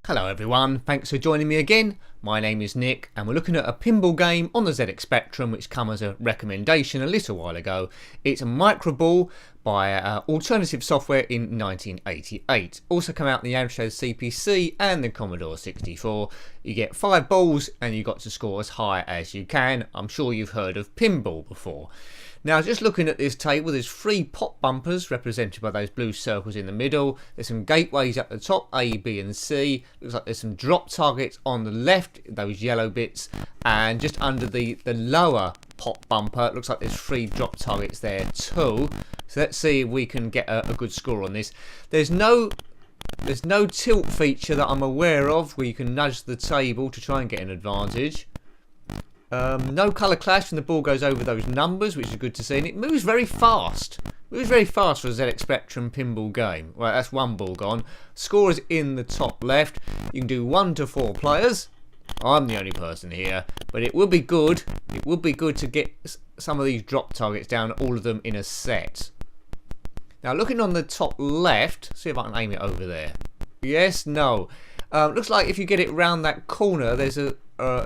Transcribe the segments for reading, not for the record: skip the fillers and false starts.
Hello everyone, thanks for joining me again. My name is Nick and we're looking at a pinball game on the ZX Spectrum which came as a recommendation a little while ago. It's a Microball by Alternative Software in 1988. Also come out in the Amstrad CPC and the Commodore 64. You get 5 balls and you got to score as high as you can. I'm sure you've heard of pinball before. Now, just looking at this table, there's 3 pop bumpers represented by those blue circles in the middle. There's some gateways at the top, A, B and C. Looks like there's some drop targets on the left, those yellow bits. And just under the lower pop bumper, it looks like there's 3 drop targets there too. So let's see if we can get a good score on this. There's no tilt feature that I'm aware of where you can nudge the table to try and get an advantage. No colour clash when the ball goes over those numbers, which is good to see, and it moves very fast. It moves very fast for a ZX Spectrum pinball game. Right, that's one ball gone. Score is in the top left. You can do 1 to 4 players. I'm the only person here, but it would be good. It would be good to get some of these drop targets down, all of them in a set. Now, looking on the top left, see if I can aim it over there. Yes, no. Looks like if you get it round that corner, there's a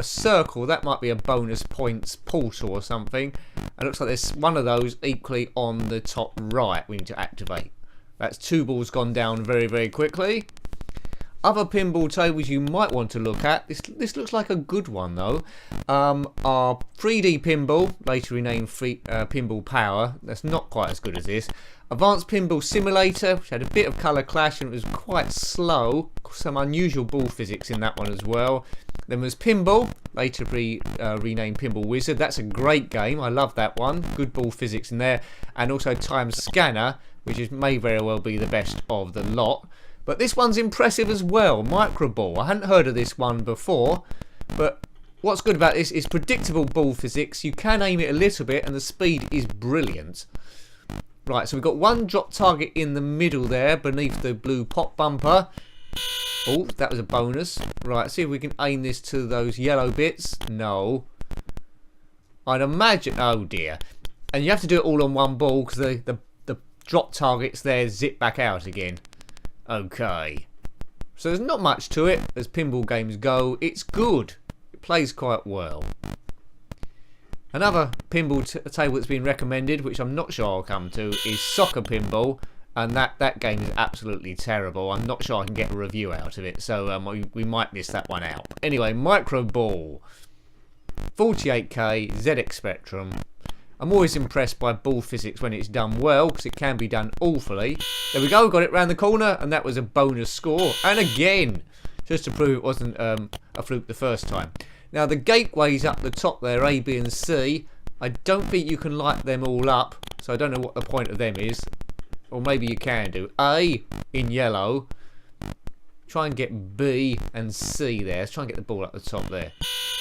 circle. That might be a bonus points portal or something. And it looks like there's one of those equally on the top right we need to activate. That's 2 balls gone down very, very quickly. Other pinball tables you might want to look at. This looks like a good one though. Are 3D Pinball, later renamed Pinball Power. That's not quite as good as this. Advanced Pinball Simulator, which had a bit of colour clash and it was quite slow. Some unusual ball physics in that one as well. Then was Pinball, later renamed Pinball Wizard. That's a great game. I love that one. Good ball physics in there. And also Time Scanner, which may very well be the best of the lot. But this one's impressive as well, Microball. I hadn't heard of this one before, but what's good about this is predictable ball physics. You can aim it a little bit and the speed is brilliant. Right, so we've got 1 drop target in the middle there beneath the blue pop bumper. Oh, that was a bonus. Right, see if we can aim this to those yellow bits. No. I'd imagine, oh dear. And you have to do it all on 1 ball because the drop targets there zip back out again. Okay, so there's not much to it as pinball games go. It's good. It plays quite well. Another pinball table that's been recommended, which I'm not sure I'll come to, is Soccer Pinball, and that game is absolutely terrible. I'm not sure I can get a review out of it, so we might miss that one out. Anyway, Microball, 48K ZX Spectrum. I'm always impressed by ball physics when it's done well, because it can be done awfully. There we go, got it round the corner, and that was a bonus score. And again, just to prove it wasn't a fluke the first time. Now, the gateways up the top there, A, B and C, I don't think you can light them all up, so I don't know what the point of them is. Or maybe you can do. A in yellow. Try and get B and C there. Let's try and get the ball up the top there.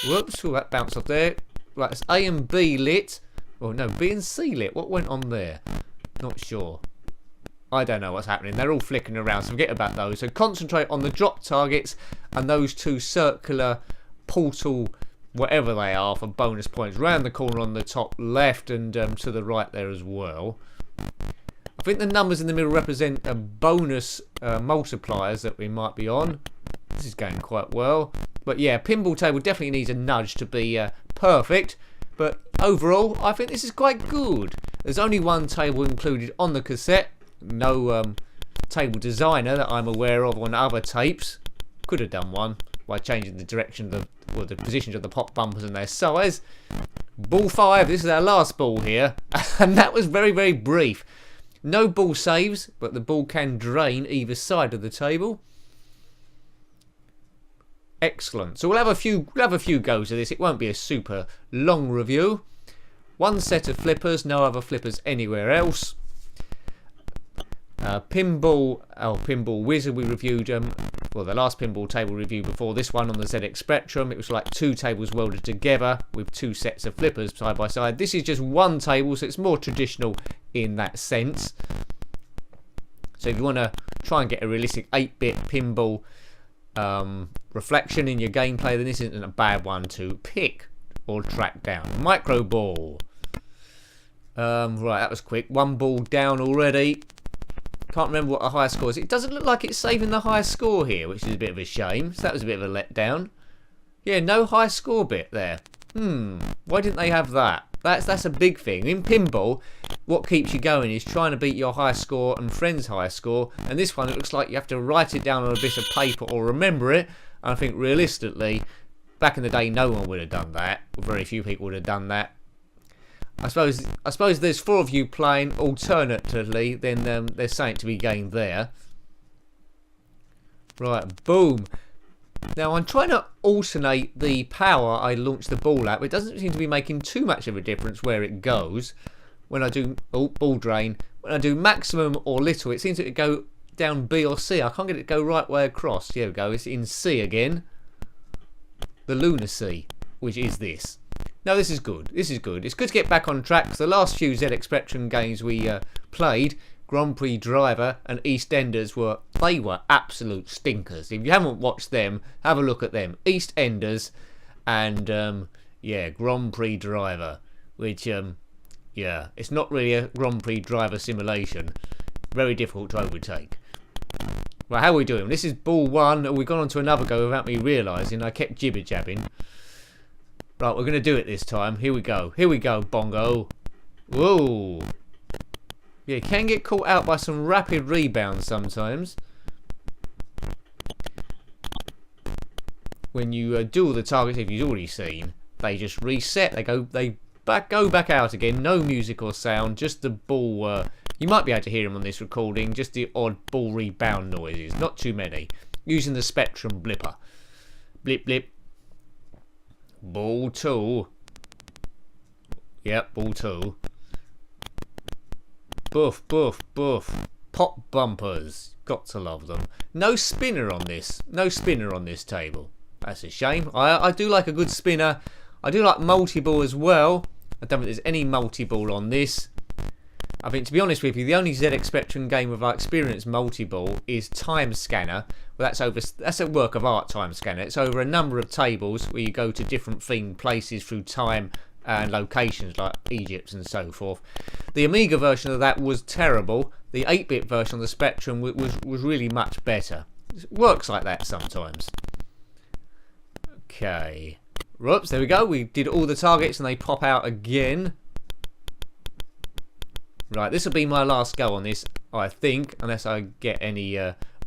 Whoops, oh, that bounced off there. Right, it's A and B lit. Oh no, B and C lit. What went on there? Not sure. I don't know what's happening. They're all flicking around, so forget about those. So concentrate on the drop targets and those 2 circular portal, whatever they are, for bonus points. Round the corner on the top left and to the right there as well. I think the numbers in the middle represent bonus multipliers that we might be on. This is going quite well. But yeah, pinball table definitely needs a nudge to be perfect. But overall, I think this is quite good. There's only 1 table included on the cassette. No table designer that I'm aware of on other tapes. Could have done one by changing the direction of the positions of the pop bumpers and their size. Ball 5, this is our last ball here. And that was very, very brief. No ball saves, but the ball can drain either side of the table. Excellent. So we'll have a few goes of this. It won't be a super long review. 1 set of flippers, no other flippers anywhere else. Pinball Wizard we reviewed, well, the last pinball table review before this one on the ZX Spectrum. It was like 2 tables welded together with 2 sets of flippers side by side. This is just 1 table, so it's more traditional in that sense. So if you want to try and get a realistic 8-bit pinball reflection in your gameplay, then this isn't a bad one to pick. or track down. Microball. Right, that was quick. One ball down already. Can't remember what the highest score is. It doesn't look like it's saving the highest score here, which is a bit of a shame. So that was a bit of a letdown. Yeah, no high score bit there. Why didn't they have that? That's a big thing. In pinball, what keeps you going is trying to beat your high score and friend's high score. And this one, it looks like you have to write it down on a bit of paper or remember it. And I think realistically, back in the day, no one would have done that. Very few people would have done that. I suppose there's 4 of you playing alternatively, then there's something to be gained there. Right, boom. Now I'm trying to alternate the power I launch the ball at, but it doesn't seem to be making too much of a difference where it goes. When I do ball drain, when I do maximum or little, it seems to go down B or C. I can't get it to go right way across. Here we go. It's in C again. The lunacy, which is this. No, this is good. This is good. It's good to get back on track because the last few ZX Spectrum games we played, Grand Prix Driver and EastEnders, were absolute stinkers. If you haven't watched them, have a look at them. EastEnders and yeah, Grand Prix Driver, which yeah, it's not really a Grand Prix Driver simulation. Very difficult to overtake. Right, how are we doing? This is ball 1. We've gone on to another go without me realising. I kept jibber-jabbing. Right, we're going to do it this time. Here we go. Here we go, Bongo. Whoa. Yeah, you can get caught out by some rapid rebounds sometimes. When you do all the targets, if you've already seen, they just reset. They go back out again. No music or sound, just the ball. You might be able to hear them on this recording. Just the odd ball rebound noises. Not too many. Using the Spectrum blipper. Blip, blip. Ball 2. Yep, ball 2. Boof, boof, boof. Pop bumpers. Got to love them. No spinner on this. No spinner on this table. That's a shame. I do like a good spinner. I do like multi-ball as well. I don't think there's any multi-ball on this. I think, to be honest with you, the only ZX Spectrum game where I experienced multi-ball is Time Scanner. Well, that's a work of art, Time Scanner. It's over a number of tables where you go to different themed places through time and locations like Egypt and so forth. The Amiga version of that was terrible. The 8-bit version of the Spectrum was really much better. It works like that sometimes. Okay. Whoops, there we go. We did all the targets and they pop out again. Right, this will be my last go on this, I think, unless I get any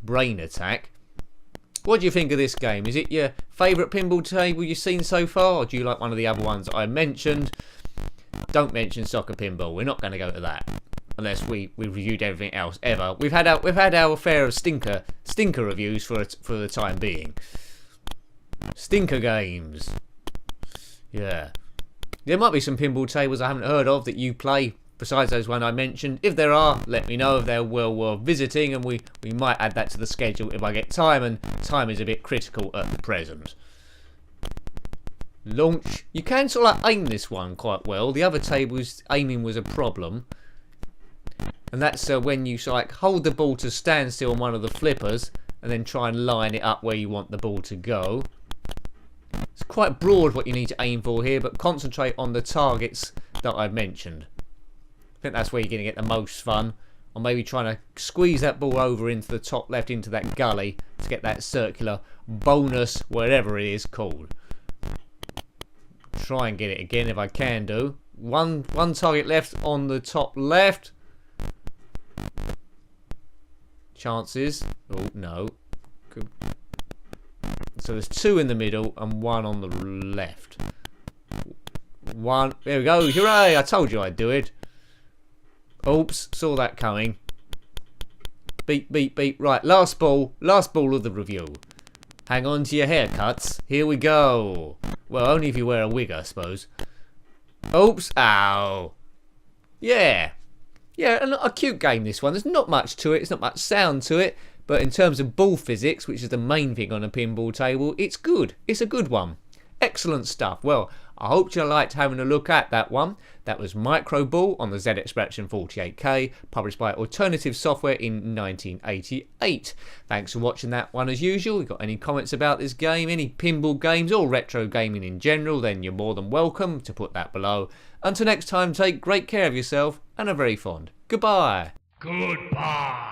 brain attack. What do you think of this game? Is it your favourite pinball table you've seen so far, or do you like one of the other ones I mentioned? Don't mention soccer pinball. We're not going to go to that unless we reviewed everything else ever. We've had our fair of stinker reviews for the time being. Stinker games. Yeah, there might be some pinball tables I haven't heard of that you play. Besides those one I mentioned. If there are, let me know if they're well worth visiting, and we might add that to the schedule if I get time, and time is a bit critical at the present. Launch. You can sort of aim this one quite well. The other tables, aiming was a problem. And that's when you like hold the ball to stand still on one of the flippers, and then try and line it up where you want the ball to go. It's quite broad what you need to aim for here, but concentrate on the targets that I've mentioned. I think that's where you're going to get the most fun. Or maybe trying to squeeze that ball over into the top left, into that gully, to get that circular bonus, whatever it is called. Try and get it again if I can do. One target left on the top left. Chances. Oh, no. Good. So there's 2 in the middle and 1 on the left. 1. There we go. Hooray! I told you I'd do it. Oops, saw that coming. Beep, beep, beep. Right, last ball of the review. Hang on to your haircuts. Here we go. Well, only if you wear a wig, I suppose. Oops, ow. Yeah. Yeah, a cute game, this one. There's not much to it. There's not much sound to it. But in terms of ball physics, which is the main thing on a pinball table, it's good. It's a good one. Excellent stuff. Well, I hope you liked having a look at that one. That was Microball on the ZX Spectrum 48K, published by Alternative Software in 1988. Thanks for watching that one as usual. If you've got any comments about this game, any pinball games or retro gaming in general, then you're more than welcome to put that below. Until next time, take great care of yourself and are very fond. Goodbye. Goodbye.